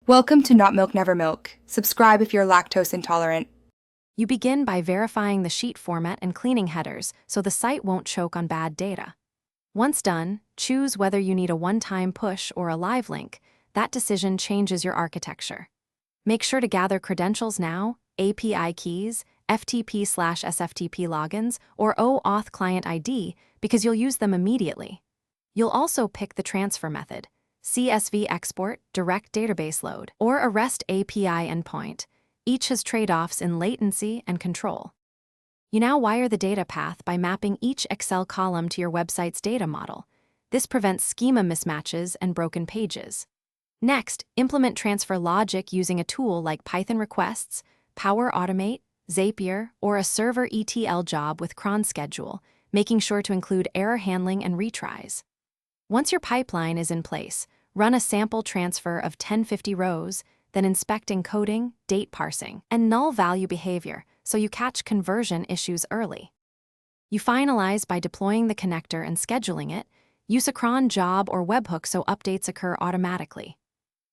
Welcome to Not Milk Never Milk. Subscribe if you're lactose intolerant. You begin by verifying the sheet format and cleaning headers so the site won't choke on bad data. Once done, choose whether you need a one-time push or a live link. That decision changes your architecture. Make sure to gather credentials now, API keys, FTP/SFTP logins, or OAuth client ID because you'll use them immediately. You'll also pick the transfer method, CSV export, direct database load, or a REST API endpoint. Each has trade-offs in latency and control. You now wire the data path by mapping each Excel column to your website's data model. This prevents schema mismatches and broken pages. Next, implement transfer logic using a tool like Python requests, Power Automate, Zapier, or a server ETL job with cron schedule, making sure to include error handling and retries. Once your pipeline is in place, run a sample transfer of 1050 rows, then inspect encoding, date parsing, and null value behavior so you catch conversion issues early. You finalize by deploying the connector and scheduling it. Use a cron job or webhook so updates occur automatically.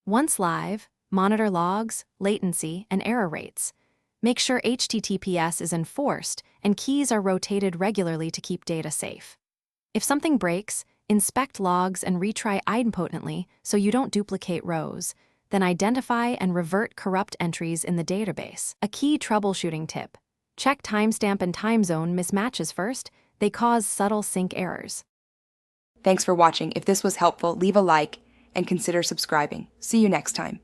Once live, monitor logs, latency, and error rates. Make sure HTTPS is enforced and keys are rotated regularly to keep data safe. If something breaks, inspect logs and retry idempotently so you don't duplicate rows. Then identify and revert corrupt entries in the database. A key troubleshooting tip: check timestamp and time zone mismatches first. They cause subtle sync errors. Thanks for watching. If this was helpful, leave a like and consider subscribing. See you next time.